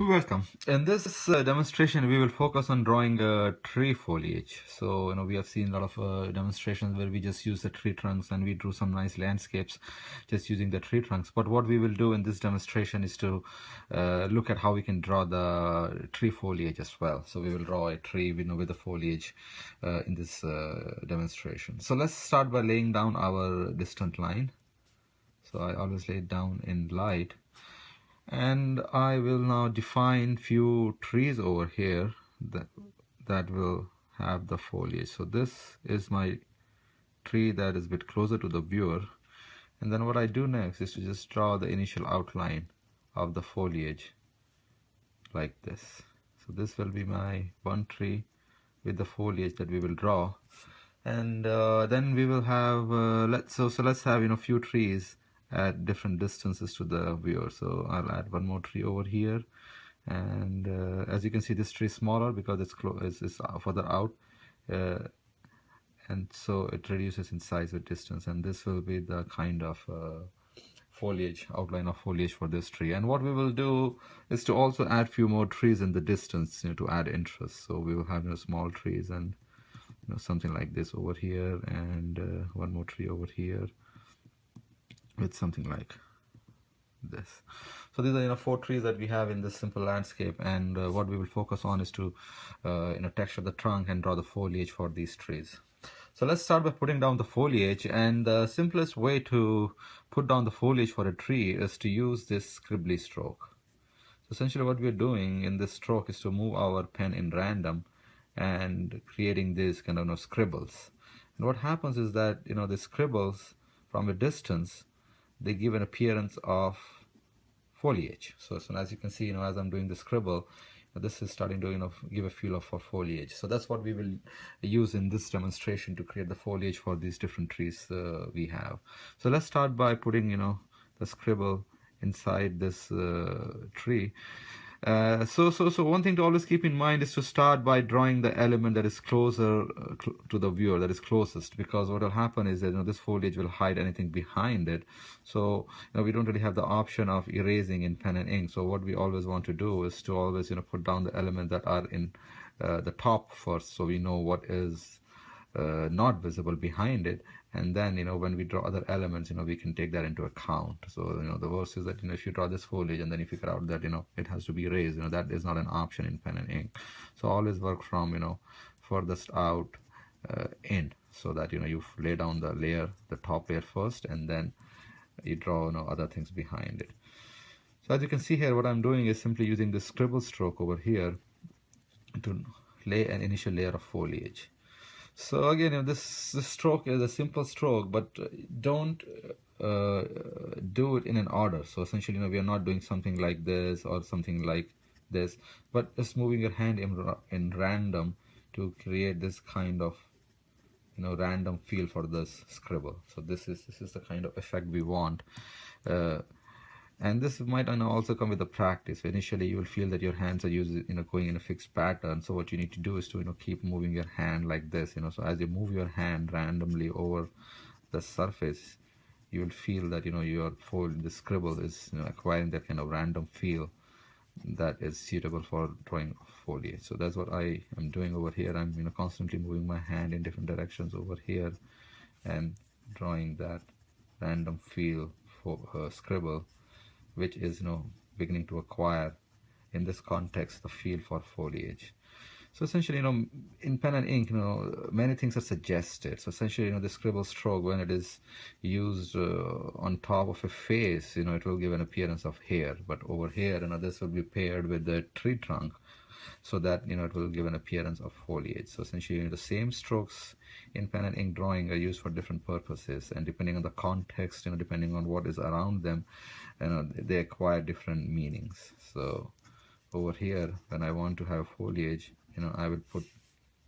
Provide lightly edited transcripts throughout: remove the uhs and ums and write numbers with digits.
Welcome. In this demonstration, we will focus on drawing a tree foliage. So, we have seen a lot of demonstrations where we just use the tree trunks and we drew some nice landscapes just using the tree trunks. But what we will do in this demonstration is to look at how we can draw the tree foliage as well. So we will draw a tree, with the foliage in this demonstration. So let's start by laying down our distant line. So I always lay it down in light. And I will now define few trees over here that will have the foliage. So this is my tree that is a bit closer to the viewer, and then what I do next is to just draw the initial outline of the foliage like this. So this will be my one tree with the foliage that we will draw, and then we will have let's have few trees at different distances to the viewer. So I'll add one more tree over here, and as you can see, this tree is smaller because it's further out, and so it reduces in size with distance, and this will be the kind of foliage, outline of foliage for this tree. And what we will do is to also add few more trees in the distance, to add interest. So we will have small trees and something like this over here, and one more tree over here with something like this. So these are four trees that we have in this simple landscape, and what we will focus on is to texture the trunk and draw the foliage for these trees. So let's start by putting down the foliage, and the simplest way to put down the foliage for a tree is to use this Scribble Stroke. So essentially what we're doing in this stroke is to move our pen in random and creating these kind of scribbles. And what happens is that the scribbles from a distance, they give an appearance of foliage. So as you can see, as I'm doing the scribble, this is starting to give a feel of foliage. So that's what we will use in this demonstration to create the foliage for these different trees we have. So let's start by putting the scribble inside this tree. So one thing to always keep in mind is to start by drawing the element that is closer to the viewer, that is closest, because what will happen is that this foliage will hide anything behind it. So we don't really have the option of erasing in pen and ink. So what we always want to do is to always put down the elements that are in the top first, so we know what is not visible behind it, and then when we draw other elements, we can take that into account. So the worst is that if you draw this foliage and then you figure out that it has to be raised, that is not an option in pen and ink. So always work from furthest out in, so that you lay down the top layer first, and then you draw other things behind it. So as you can see here, what I'm doing is simply using the Scribble Stroke over here to lay an initial layer of foliage. So again, this stroke is a simple stroke, but don't do it in an order. So essentially, we are not doing something like this or something like this, but just moving your hand in random to create this kind of random feel for this scribble. So this is the kind of effect we want. And this might also come with the practice. Initially, you will feel that your hands are going in a fixed pattern. So what you need to do is to keep moving your hand like this. So as you move your hand randomly over the surface, you will feel that the scribble is acquiring that kind of random feel that is suitable for drawing foliage. So that's what I am doing over here. I'm constantly moving my hand in different directions over here and drawing that random feel for scribble, which is beginning to acquire in this context the feel for foliage. So essentially, in pen and ink, many things are suggested. So essentially, the Scribble Stroke, when it is used on top of a face, it will give an appearance of hair. But over here, this will be paired with the tree trunk, so that it will give an appearance of foliage. So essentially, the same strokes in pen and ink drawing are used for different purposes, and depending on the context, depending on what is around them, they acquire different meanings. So over here, when I want to have foliage, I will put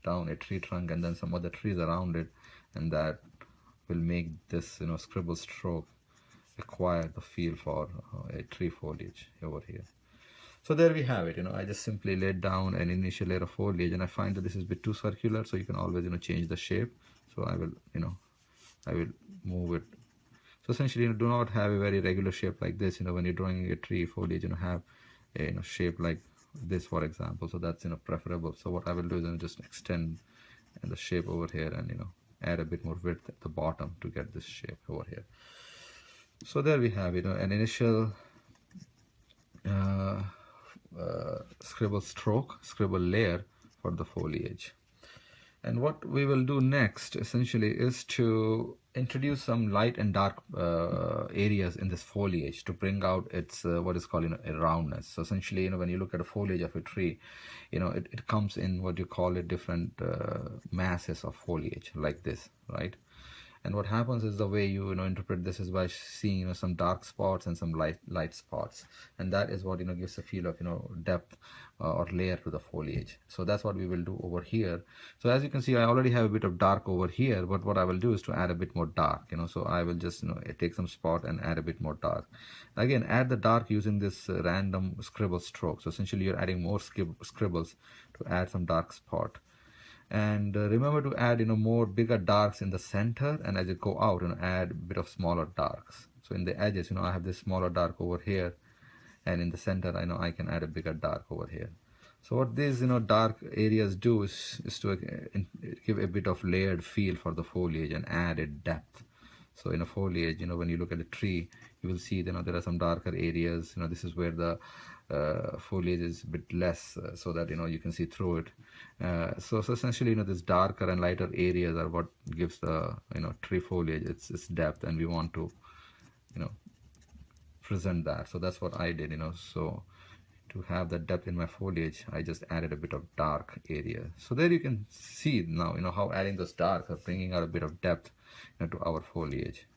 down a tree trunk and then some other trees around it, and that will make this Scribble Stroke acquire the feel for a tree foliage over here. So there we have it. I just simply laid down an initial layer of foliage, and I find that this is a bit too circular, so you can always change the shape. So I will move it. So essentially, do not have a very regular shape like this. When you're drawing a tree foliage, have a shape like this, for example. So that's preferable. So what I will do is just extend the shape over here and add a bit more width at the bottom to get this shape over here. So there we have an initial uh, scribble stroke, scribble layer for the foliage. And what we will do next essentially is to introduce some light and dark areas in this foliage to bring out its what is called a roundness. So essentially when you look at a foliage of a tree, it comes in what you call it different masses of foliage like this, right? And what happens is the way you interpret this is by seeing some dark spots and some light spots, and that is what gives a feel of depth or layer to the foliage. So that's what we will do over here. So as you can see, I already have a bit of dark over here, but what I will do is to add a bit more dark. So I will just take some spot and add a bit more dark. Again, add the dark using this random scribble stroke. So essentially you're adding more scribbles to add some dark spot. And remember to add more bigger darks in the center, and as you go out add a bit of smaller darks. So in the edges I have this smaller dark over here, and in the center I can add a bigger dark over here. So what these dark areas do is to give a bit of layered feel for the foliage and add a depth. So in a foliage, when you look at a tree, you will see there are some darker areas. This is where the foliage is a bit less, so that you can see through it. So essentially, this darker and lighter areas are what gives the tree foliage its depth, and we want to present that. So that's what I did. So to have that depth in my foliage, I just added a bit of dark area. So there you can see now how adding those dark are bringing out a bit of depth to our foliage.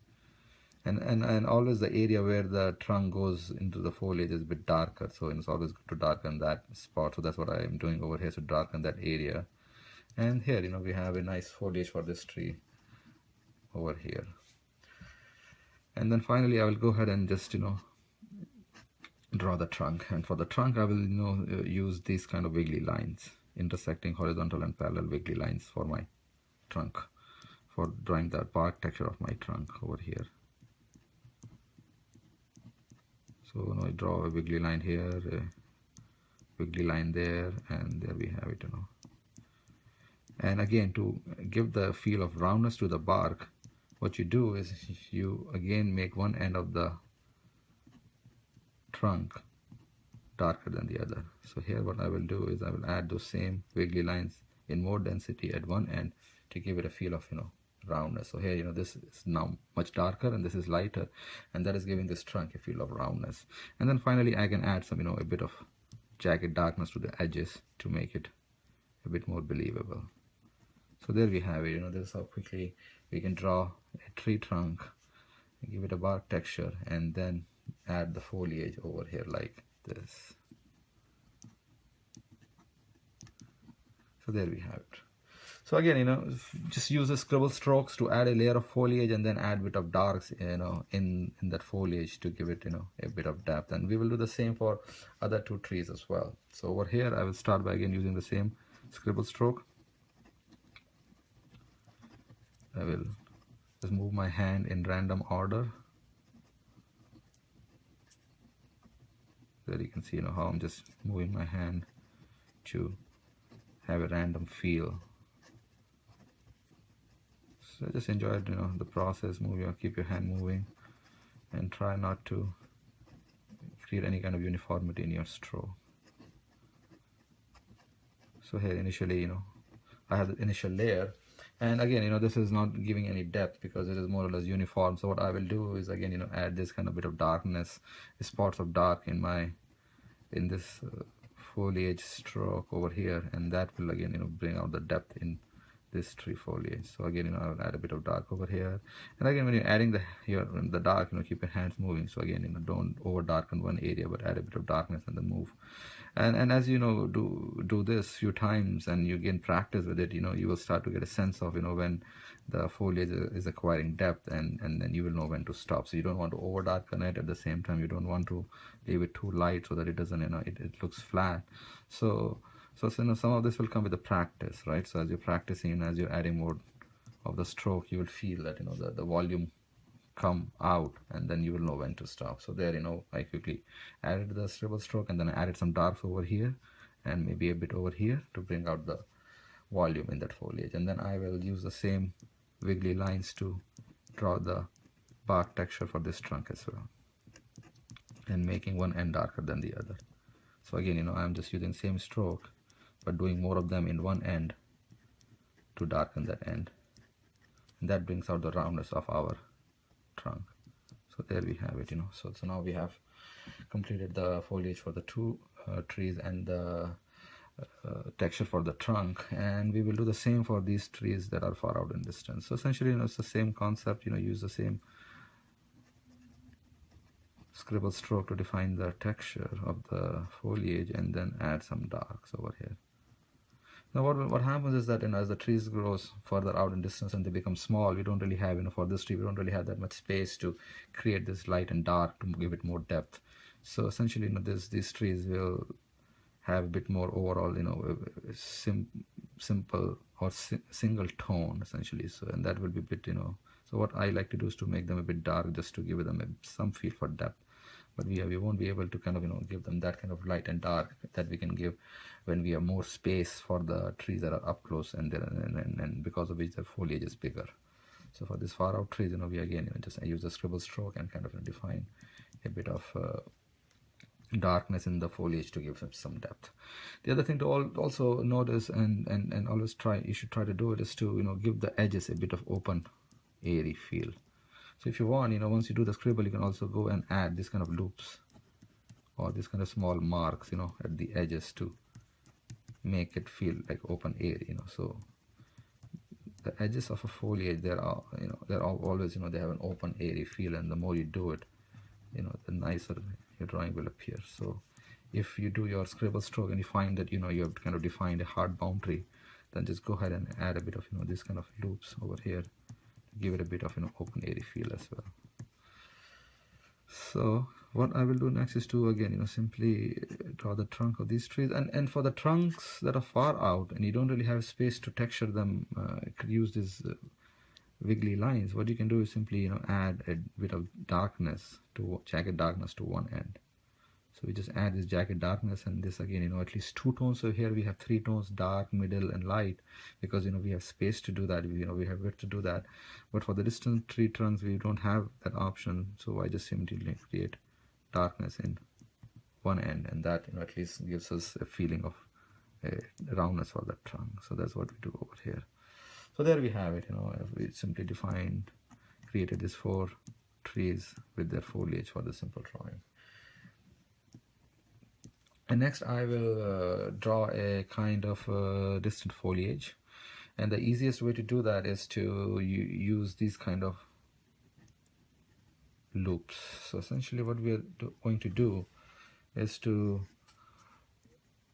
And always the area where the trunk goes into the foliage is a bit darker, so it's always good to darken that spot. So that's what I am doing over here, to darken that area. And here we have a nice foliage for this tree over here. And then finally I will go ahead and just draw the trunk. And for the trunk I will use these kind of wiggly lines, intersecting horizontal and parallel wiggly lines for my trunk, for drawing the bark texture of my trunk over here. So I draw a wiggly line here, a wiggly line there, and there we have it. And again, to give the feel of roundness to the bark, what you do is you again make one end of the trunk darker than the other. So here what I will do is I will add those same wiggly lines in more density at one end to give it a feel of roundness. So here this is now much darker and this is lighter, and that is giving this trunk a feel of roundness. And then finally I can add some a bit of jagged darkness to the edges to make it a bit more believable. So there we have it. This is how quickly we can draw a tree trunk, give it a bark texture, and then add the foliage over here like this. So there we have it. So again, just use the scribble strokes to add a layer of foliage, and then add a bit of darks, in that foliage to give it, a bit of depth. And we will do the same for other two trees as well. So over here, I will start by again using the same scribble stroke. I will just move my hand in random order. There you can see, how I'm just moving my hand to have a random feel. So just enjoy the process. Keep your hand moving, and try not to create any kind of uniformity in your stroke. So here initially, I have the initial layer, and again, this is not giving any depth because it is more or less uniform. So what I will do is again, add this kind of bit of darkness, spots of dark in this foliage stroke over here, and that will again, bring out the depth in this tree foliage. So again, I will add a bit of dark over here. And again, when you're adding the dark, keep your hands moving. So again, don't over darken one area, but add a bit of darkness and then move. And as do this few times and you gain practice with it, you will start to get a sense of when the foliage is acquiring depth, and then you will know when to stop. So you don't want to over darken it. At the same time, you don't want to leave it too light so that it doesn't, it looks flat. So some of this will come with the practice, right? So as you're practicing and as you're adding more of the stroke, you will feel that the volume come out, and then you will know when to stop. So there, I quickly added the scribble stroke, and then I added some darks over here and maybe a bit over here to bring out the volume in that foliage. And then I will use the same wiggly lines to draw the bark texture for this trunk as well, and making one end darker than the other. So again, I'm just using same stroke but doing more of them in one end to darken that end, and that brings out the roundness of our trunk. So there we have it. So now we have completed the foliage for the two trees and the texture for the trunk, and we will do the same for these trees that are far out in distance. So essentially, it's the same concept. Use the same scribble stroke to define the texture of the foliage, and then add some darks over here. Now what happens is that as the trees grows further out in distance and they become small, we don't really have, for this tree we don't really have that much space to create this light and dark to give it more depth. So essentially, these trees will have a bit more overall, simple or single tone essentially. So, and that will be a bit, so what I like to do is to make them a bit dark, just to give them some feel for depth. But we won't be able to kind of, give them that kind of light and dark that we can give when we have more space for the trees that are up close, and because of which the foliage is bigger. So for this far out trees, we again, just use a scribble stroke and kind of define a bit of darkness in the foliage to give some depth. The other thing to also notice and always you should try to do it, is to give the edges a bit of open, airy feel. So if you want, once you do the scribble, you can also go and add this kind of loops or this kind of small marks, at the edges to make it feel like open airy. So the edges of a foliage, they're always, they have an open airy feel, and the more you do it, the nicer your drawing will appear. So if you do your scribble stroke and you find that you have kind of defined a hard boundary, then just go ahead and add a bit of this kind of loops over here to give it a bit of open airy feel as well. So what I will do next is to again simply draw the trunk of these trees, and for the trunks that are far out and you don't really have space to texture them, use these wiggly lines. What you can do is simply add a bit of darkness, to jagged darkness to one end. So we just add this jagged darkness, and this again at least two tones. So here we have three tones, dark, middle and light, because we have space to do that, we have width to do that. But for the distant tree trunks we don't have that option, so I just simply create darkness in one end, and that at least gives us a feeling of a roundness for the trunk. So that's what we do over here. So there we have it. We simply created these four trees with their foliage for the simple drawing. And next I will draw a kind of distant foliage, and the easiest way to do that is to use these kind of loops. So essentially what we are going to do is to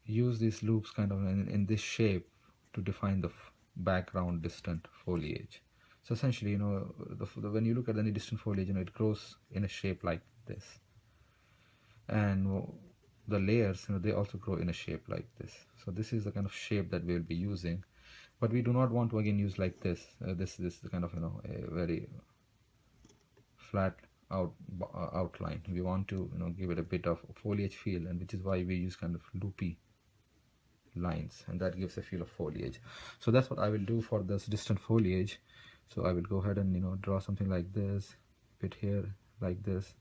use these loops kind of in this shape to define the background distant foliage. So essentially, when you look at any distant foliage, it grows in a shape like this, and the layers, they also grow in a shape like this. So this is the kind of shape that we will be using, but we do not want to again use like this. This is kind of a very flat outline. We want to give it a bit of foliage feel, and which is why we use kind of loopy lines, and that gives a feel of foliage. So that's what I will do for this distant foliage. So I will go ahead and draw something like this, bit here like this,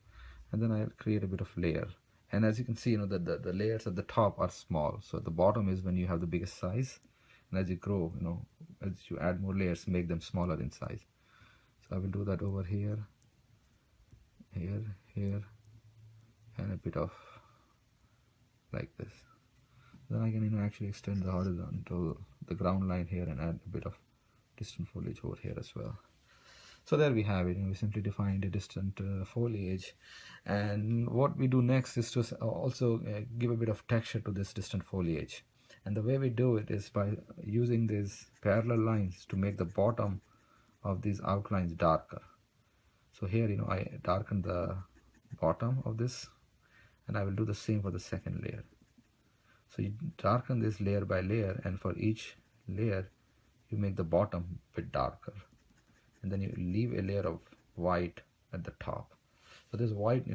and then I'll create a bit of layer. And as you can see, the layers at the top are small, so the bottom is when you have the biggest size, and as you grow, as you add more layers, make them smaller in size. So I will do that over here, here, and a bit of like this. Then I can actually extend the horizontal, the ground line here, and add a bit of distant foliage over here as well. So there we have it. We simply defined a distant foliage, and what we do next is to also give a bit of texture to this distant foliage. And the way we do it is by using these parallel lines to make the bottom of these outlines darker. So here I darken the bottom of this, and I will do the same for the second layer. So you darken this layer by layer, and for each layer you make the bottom a bit darker, and then you leave a layer of white at the top. So this white,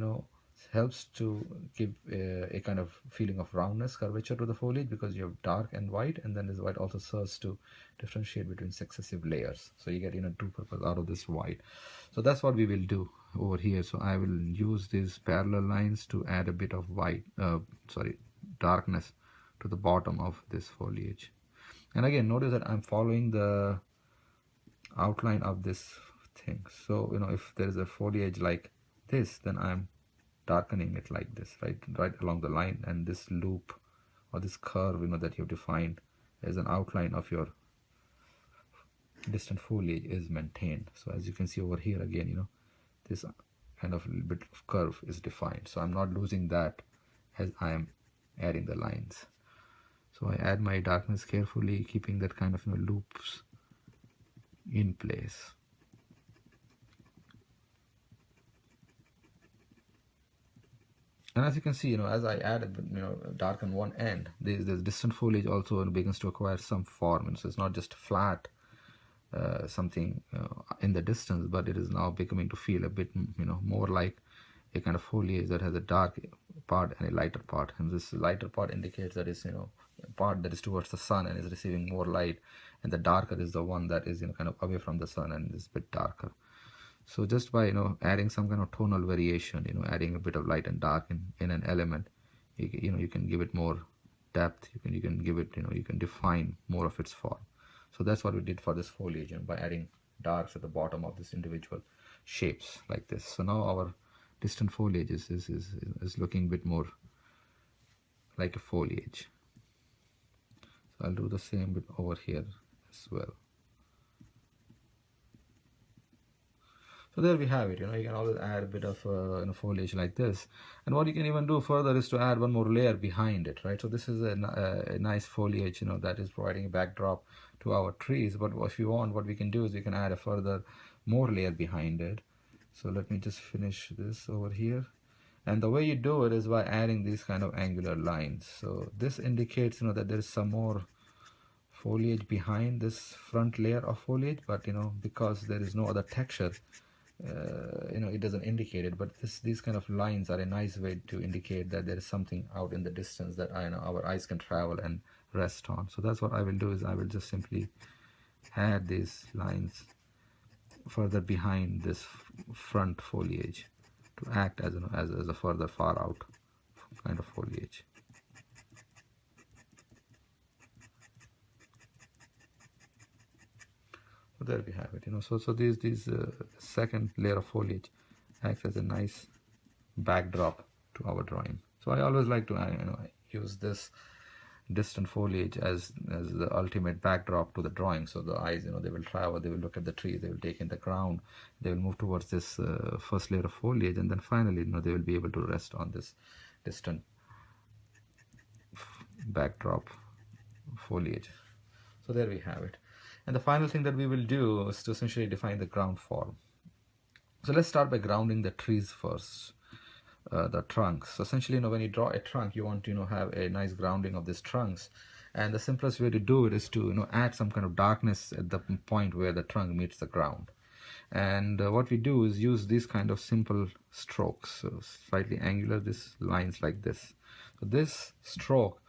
helps to give a kind of feeling of roundness, curvature to the foliage, because you have dark and white, and then this white also serves to differentiate between successive layers. So you get two purpose out of this white. So that's what we will do over here. So I will use these parallel lines to add a bit of darkness to the bottom of this foliage. And again, notice that I'm following the outline of this thing. So if there is a foliage like this, then I'm darkening it like this, right along the line, and this loop or this curve that you've defined as an outline of your distant foliage is maintained. So as you can see over here again, this kind of little bit of curve is defined. So I'm not losing that as I am adding the lines. So I add my darkness carefully, keeping that kind of loops in place. And as you can see, as I add, darken one end, this distant foliage also begins to acquire some form. So it's not just flat something in the distance, but it is now becoming to feel a bit, more like a kind of foliage that has a dark part and a lighter part. And this lighter part indicates that it's, part that is towards the sun and is receiving more light, and the darker is the one that is, kind of away from the sun and is a bit darker. So just by adding some kind of tonal variation, adding a bit of light and dark in an element, you can give it more depth. You can give it, you can define more of its form. So that's what we did for this foliage, by adding darks at the bottom of this individual shapes like this. So now our distant foliage is looking a bit more like a foliage. So I'll do the same bit over here as well. So there we have it. You can always add a bit of foliage like this. And what you can even do further is to add one more layer behind it, right? So this is a nice foliage, that is providing a backdrop to our trees. But if you want, what we can do is we can add a further more layer behind it. So let me just finish this over here. And the way you do it is by adding these kind of angular lines. So this indicates, that there is some more foliage behind this front layer of foliage, but because there is no other texture, it doesn't indicate it. But these kind of lines are a nice way to indicate that there is something out in the distance that our eyes can travel and rest on. So that's what I will do, is I will just simply add these lines further behind this front foliage to act as a further far out kind of foliage. So there we have it. So these second layer of foliage acts as a nice backdrop to our drawing. So I always like to use this distant foliage as the ultimate backdrop to the drawing. So the eyes, they will travel, they will look at the tree, they will take in the ground, they will move towards this first layer of foliage, and then finally, they will be able to rest on this distant backdrop foliage. So there we have it. And the final thing that we will do is to essentially define the ground form. So let's start by grounding the trees first, the trunks. So essentially, when you draw a trunk, you want to have a nice grounding of these trunks. And the simplest way to do it is to add some kind of darkness at the point where the trunk meets the ground. And what we do is use these kind of simple strokes, so slightly angular, these lines like this. So this stroke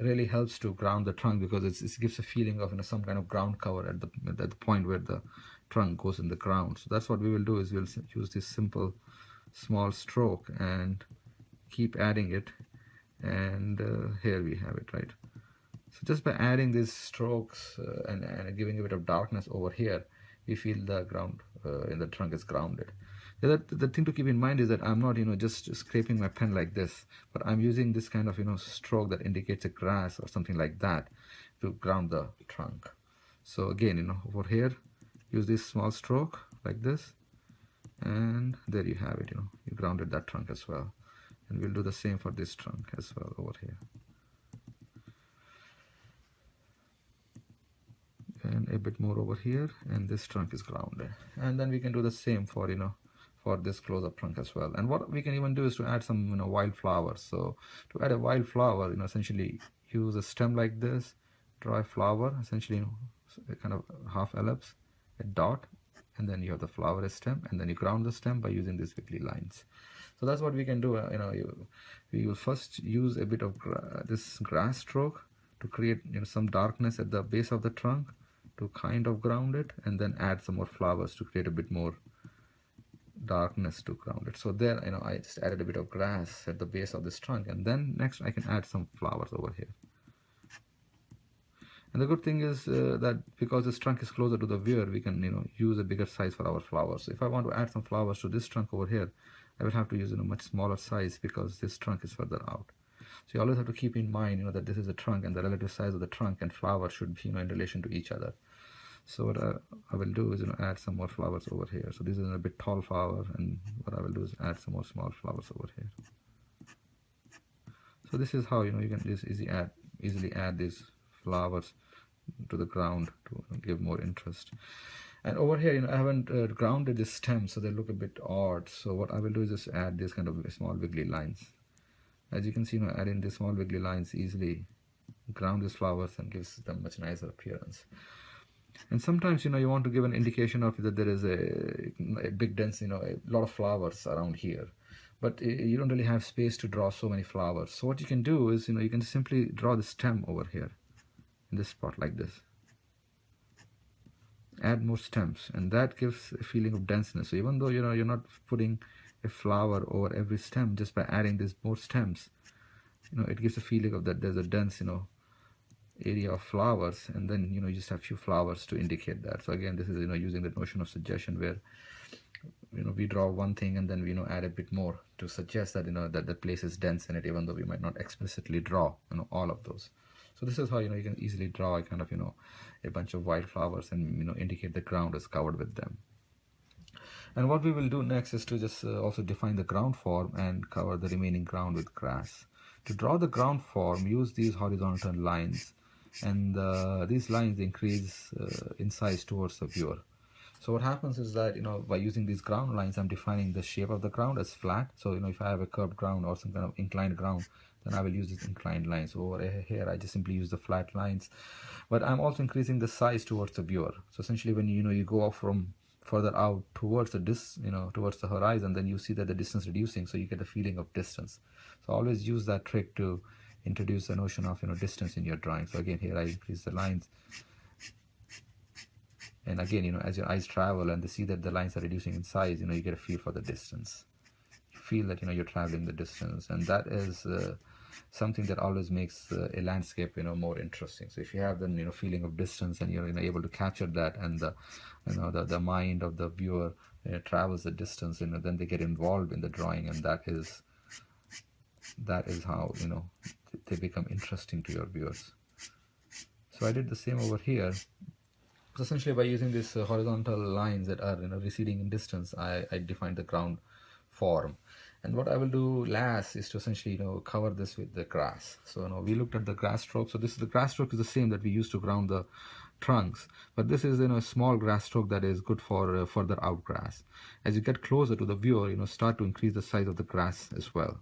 really helps to ground the trunk, because it gives a feeling of some kind of ground cover at the point where the trunk goes in the ground. So that's what we will do, is we'll use this simple small stroke and keep adding it, and here we have it, right? So just by adding these strokes and giving a bit of darkness over here, we feel the ground in the trunk is grounded. The thing to keep in mind is that I'm not just scraping my pen like this, but I'm using this kind of stroke that indicates a grass or something like that to ground the trunk. So again, over here, use this small stroke like this, and there you have it. You grounded that trunk as well. And we'll do the same for this trunk as well over here. And a bit more over here, and this trunk is grounded. And then we can do the same for for this close-up trunk as well. And what we can even do is to add some wildflowers. So to add a wildflower, essentially use a stem like this, draw a flower, essentially a kind of half ellipse, a dot, and then you have the flower stem, and then you ground the stem by using these wiggly lines. So that's what we can do. We will first use a bit of this grass stroke to create some darkness at the base of the trunk to kind of ground it, and then add some more flowers to create a bit more darkness to ground it. So there, I just added a bit of grass at the base of this trunk, and then next I can add some flowers over here. And the good thing is that because this trunk is closer to the viewer, we can use a bigger size for our flowers. So if I want to add some flowers to this trunk over here, I will have to use a much smaller size because this trunk is further out. So you always have to keep in mind that this is a trunk, and the relative size of the trunk and flower should be in relation to each other. So what I will do is add some more flowers over here. So this is a bit tall flower, and what I will do is add some more small flowers over here. So this is how you can just easily add these flowers to the ground to give more interest. And over here, I haven't grounded the stem, so they look a bit odd. So what I will do is just add this kind of small wiggly lines. As you can see, adding these small wiggly lines easily ground these flowers and gives them much nicer appearance. And sometimes, you want to give an indication of that there is a big dense, a lot of flowers around here. But you don't really have space to draw so many flowers. So what you can do is, you can simply draw the stem over here in this spot like this. Add more stems, and that gives a feeling of denseness. So even though you're not putting a flower over every stem, just by adding these more stems, it gives a feeling of that there's a dense area of flowers, and then you just have few flowers to indicate that. So again, this is using the notion of suggestion, where we draw one thing and then we add a bit more to suggest that that the place is dense in it, even though we might not explicitly draw all of those. So this is how you can easily draw a kind of a bunch of white flowers and indicate the ground is covered with them. And what we will do next is to just also define the ground form and cover the remaining ground with grass. To draw the ground form, use these horizontal lines, and these lines increase in size towards the viewer. So what happens is that by using these ground lines, I'm defining the shape of the ground as flat. So if I have a curved ground or some kind of inclined ground, then I will use these inclined lines. Over here, I just simply use the flat lines, but I'm also increasing the size towards the viewer. So essentially, when you go off from further out towards the towards the horizon, then you see that the distance reducing, so you get the feeling of distance. So always use that trick to introduce the notion of distance in your drawing. So again, here I increase the lines, and again, as your eyes travel and they see that the lines are reducing in size, you get a feel for the distance. You feel that you're traveling the distance, and that is something that always makes a landscape more interesting. So if you have the feeling of distance, and you're able to capture that, and the mind of the viewer travels the distance, then they get involved in the drawing, and that is how they become interesting to your viewers. So I did the same over here. So essentially, by using these horizontal lines that are receding in distance, I defined the ground form. And what I will do last is to essentially cover this with the grass. So we looked at the grass stroke. So the grass stroke is the same that we used to ground the trunks, but this is a small grass stroke that is good for further out grass. As you get closer to the viewer, start to increase the size of the grass as well.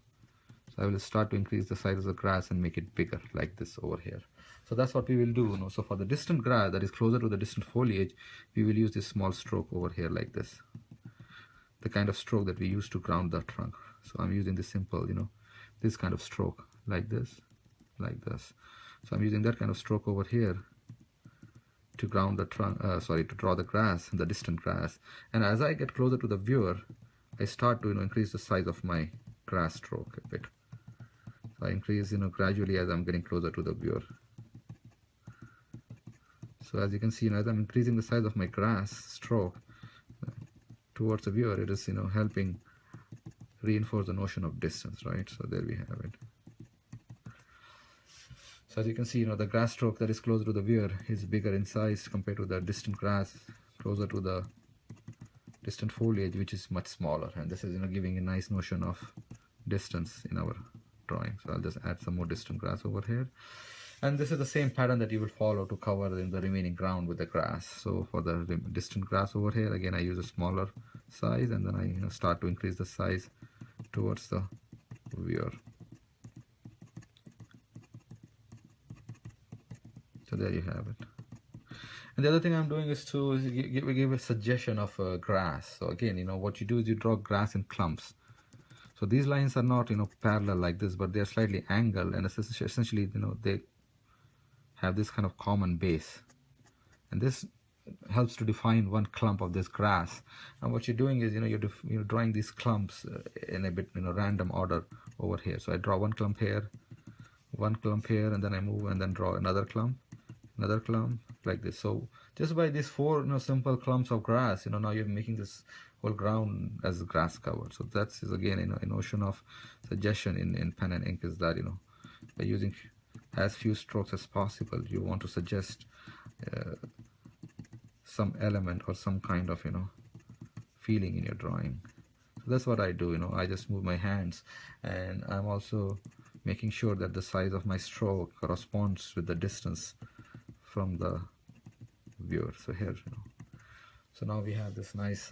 So I will start to increase the size of the grass and make it bigger, like this over here. So that's what we will do. So for the distant grass that is closer to the distant foliage, we will use this small stroke over here like this, the kind of stroke that we use to ground the trunk. So I'm using this simple, this kind of stroke like this, like this. So I'm using that kind of stroke over here to ground the trunk, to draw the grass, the distant grass. And as I get closer to the viewer, I start to increase the size of my grass stroke a bit. So I increase gradually as I'm getting closer to the viewer. So as you can see, as I'm increasing the size of my grass stroke towards the viewer, it is helping reinforce the notion of distance, right? So there we have it. So as you can see, the grass stroke that is closer to the viewer is bigger in size compared to the distant grass closer to the distant foliage, which is much smaller. And this is giving a nice notion of distance in our drawing. So I'll just add some more distant grass over here. And this is the same pattern that you will follow to cover in the remaining ground with the grass. So for the distant grass over here, again I use a smaller size, and then I start to increase the size towards the viewer. So there you have it. And the other thing I'm doing is to give a suggestion of grass. So again, what you do is you draw grass in clumps. So these lines are not, parallel like this, but they're slightly angled, and essentially, they have this kind of common base. And this helps to define one clump of this grass. And what you're doing is, you're drawing these clumps in a bit, random order over here. So I draw one clump here, and then I move and then draw another clump, like this. So just by these four, simple clumps of grass, now you're making this whole ground as grass covered. So that's again, a notion of suggestion in pen and ink is that, by using as few strokes as possible, you want to suggest some element or some kind of, feeling in your drawing. So that's what I do, I just move my hands, and I'm also making sure that the size of my stroke corresponds with the distance from the viewer. So here, so now we have this nice,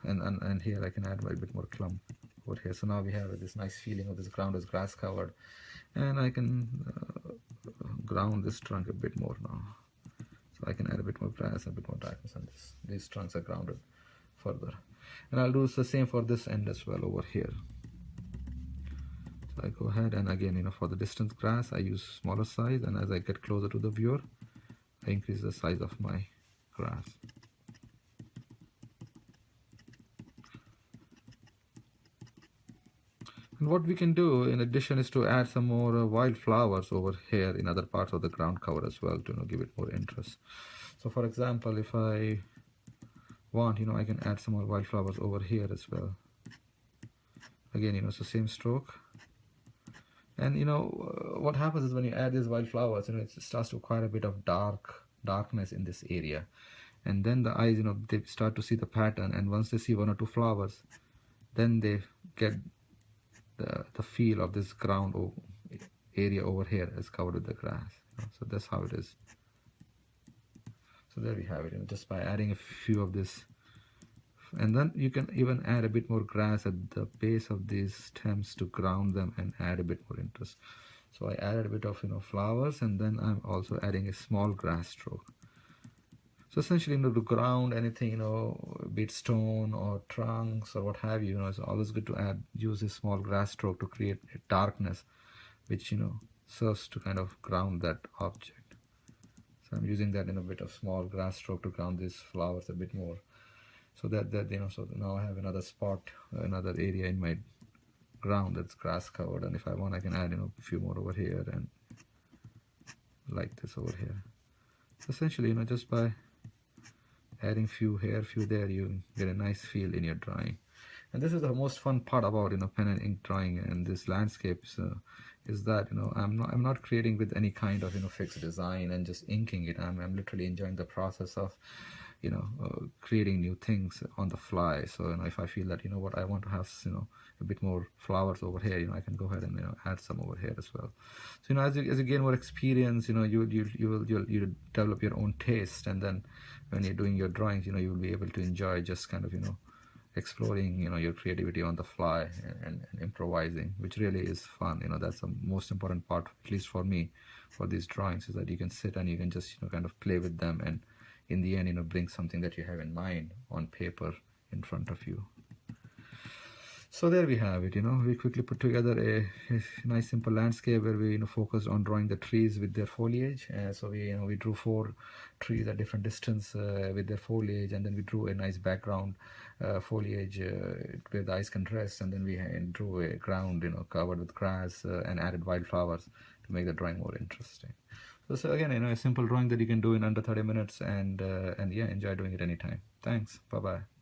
and here I can add a bit more clump over here. So now we have this nice feeling of this ground is grass covered, and I can ground this trunk a bit more now. So I can add a bit more grass, a bit more darkness, and these trunks are grounded further. And I'll do the same for this end as well over here. So I go ahead and again, for the distance grass, I use smaller size, and as I get closer to the viewer, I increase the size of my grass. And what we can do in addition is to add some more wildflowers over here in other parts of the ground cover as well to give it more interest. So for example, if I want, I can add some more wildflowers over here as well. Again, it's the same stroke. And what happens is when you add these wildflowers, it starts to acquire a bit of darkness in this area. And then the eyes, they start to see the pattern, and once they see one or two flowers, then they get the feel of this ground area over here is covered with the grass. So that's how it is. So there we have it, just by adding a few of this. And then you can even add a bit more grass at the base of these stems to ground them and add a bit more interest. So I added a bit of flowers, and then I'm also adding a small grass stroke. So essentially, to ground anything, be it stone or trunks or what have you, it's always good to use a small grass stroke to create a darkness, which serves to kind of ground that object. So I'm using that in a bit of small grass stroke to ground these flowers a bit more. So that so now I have another spot, another area in my ground that's grass covered, and if I want, I can add a few more over here and like this over here. So essentially, just by adding few here, few there, you get a nice feel in your drawing. And this is the most fun part about pen and ink drawing and this landscapes is that I'm not creating with any kind of fixed design and just inking it. I'm literally enjoying the process of creating new things on the fly. So if I feel that what I want to have a bit more flowers over here, I can go ahead and add some over here as well. So as you gain more experience, you develop your own taste, and then when you're doing your drawings, you will be able to enjoy just kind of exploring your creativity on the fly and improvising, which really is fun. That's the most important part, at least for me, for these drawings, is that you can sit and you can just kind of play with them, and in the end bring something that you have in mind on paper in front of you. So there we have it. We quickly put together a nice simple landscape where we focused on drawing the trees with their foliage. So we drew 4 trees at different distance with their foliage, and then we drew a nice background foliage where the eyes can rest, and then we drew a ground covered with grass and added wildflowers to make the drawing more interesting. So again, a simple drawing that you can do in under 30 minutes, and yeah, enjoy doing it anytime. Thanks. Bye bye.